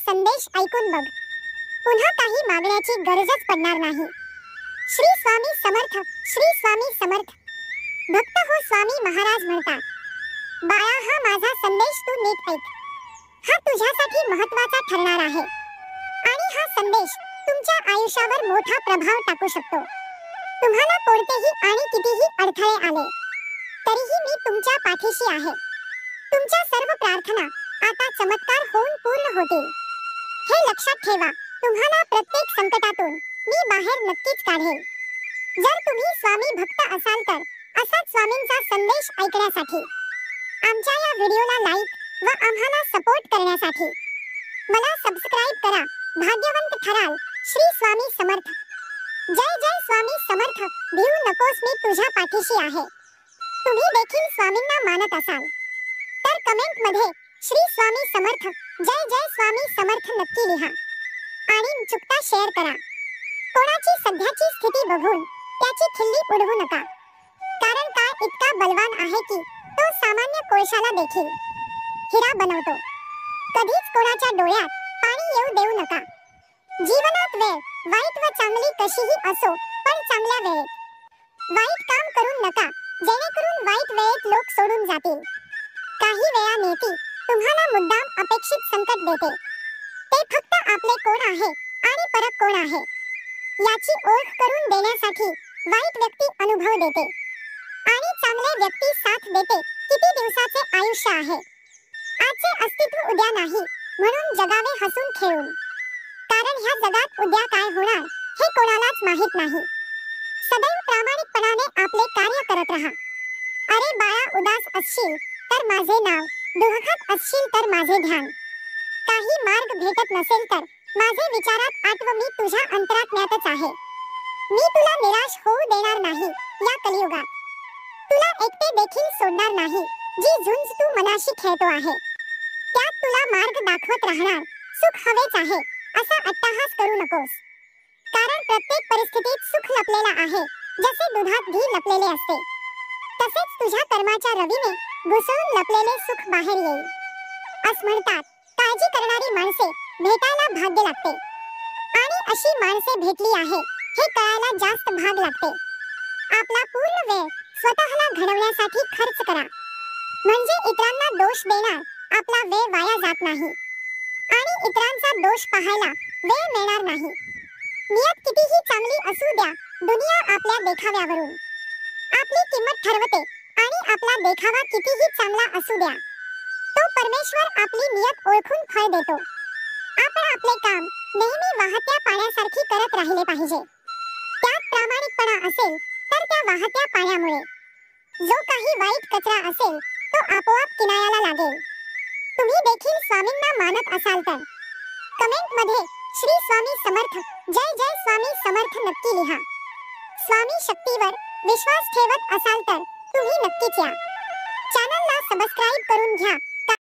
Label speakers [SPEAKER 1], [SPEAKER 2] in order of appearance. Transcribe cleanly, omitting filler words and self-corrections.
[SPEAKER 1] संदेश ऐकून बघ. पुन्हा काही मागण्याची गरजच पडणार नाही. श्री स्वामी समर्थ. श्री स्वामी समर्थ. भक्त हो स्वामी महाराज म्हणतात, बाळा हा माझा संदेश तू नीट ऐक. हा तुझ्यासाठी महत्त्वाचा ठरणार आहे आणि हा संदेश तुमच्या आयुष्यावर मोठा प्रभाव टाकू शकतो. तुम्हाला कोणतेही आणि कितीही अडथळे आले तरीही मी तुमच्या पाठीशी आहे. तुमच्या सर्व प्रार्थना आता चमत्कार होऊन पूर्ण होतील. हे लक्षात ठेवा, तुम्हाला प्रत्येक संकटातून मी बाहेर नक्कीच काढेल. जर तुम्ही स्वामी भक्त असाल तर असाच स्वामींचा संदेश ऐकण्यासाठी आमच्या या व्हिडिओला लाईक व आम्हाला सपोर्ट करण्यासाठी मला सबस्क्राइब करा. भाग्यवंत ठराल. श्री स्वामी समर्थ. जय जय स्वामी समर्थ. भिवू नकोस, मी तुझ्या पाठीशी आहे. तुम्ही देखील स्वामींना मानत असाल तर कमेंट मध्ये श्री स्वामी समर्थ, जय जय स्वामी समर्थ नक्की लिहा आणि चुकता शेअर करा. कोणाची सध्याची स्थिती बघून त्याची खिल्ली उडवू नका, कारण काय इतका बलवान आहे की तो सामान्य कोळशाला देखील हिरा बनवतो. कधीच कोणाच्या डोळ्यात पाणी येऊ देऊ नका. जीवनात वेळ वाईट व चांगली कशीही असो, पण चांगल्या वेळेत वाईट काम करू नका, जेणेकरून वाईट वेळेत लोक सोडून जातील. काही वेळा नियती तुम्हाला मुद्दाम अपेक्षित संकट देते. ते फक्त आपले कोण आहे आणि परक कोण आहे याची ओळख करून देण्यासाठी वाईट व्यक्ती अनुभव देते आणि चांगले व्यक्ती साथ देते. किती दिवसाचे आयुष्य आहे, आजचे अस्तित्व उद्या नाही, म्हणून जगावे हसून खेळून, कारण ह्या जगात उद्या काय होणार हे कोणालाच माहित नाही. सदैव प्रामाणिकपणाने आपले कार्य करत रहा. अरे बाळा, उदास असशील तर माझे नाव, दुःखात असशील तर माझे ध्यान, काही मार्ग भेटत नसेल तर माझे विचारात आठव, मी तुझ्या अंतरात्म्यातच आहे. मी तुला निराश होऊ देणार नाही. या कलियुगात तुला एकटे देखील सोडणार नाही. जी झुंज तू मनाशी खेळतो आहे त्यात तुला मार्ग दाखवत राहणार. सुख हवेच आहे असा अट्टहास करू नकोस, कारण प्रत्येक परिस्थितीत सुख लपलेला आहे. जसे दुधात घी लपलेले असते तसेच तुझ्या कर्माच्या रवीने घुसळून लपलेले सुख बाहेर येईल. असं म्हणतात, काळजी करणारी माणसे भेटायला भाग्य लागते आणि अशी माणसे भेटली आहे हे कळायला जास्त भाग लागते. आपला पूर्ण वेळ स्वतःला घडवण्यासाठी खर्च करा, म्हणजे इतरांना दोष देणार आपला वेळ वाया जात नाही आणि इतरांचा दोष पाहायला वेळ मिळणार नाही. नियत कितीही चांगली असू द्या, दुनिया आपल्या देखाव्यावरून आपली किंमत ठरवते आणि आपला देखावा कितीही चांगला असू द्या, तो परमेश्वर आपली नियत ओळखून फळ देतो. आपण आपले काम नेहमी वाहत्या पाण्यासारखी करत राहिले पाहिजे. त्यात प्रामाणिकपणा असेल तर त्या वाहत्या पाण्यामुळे जो काही वाईट कचरा असेल तो आपोआप किनाऱ्याला लागेल. तुम्ही देखील स्वामींना मानत असाल तर कमेंट मध्ये श्री स्वामी समर्थ, जय जय स्वामी समर्थ नक्की लिहा. स्वामी शक्तीवर विश्वास ठेवत असाल तर तुम्ही नक्कीच या चॅनलला सबस्क्राइब करून घ्या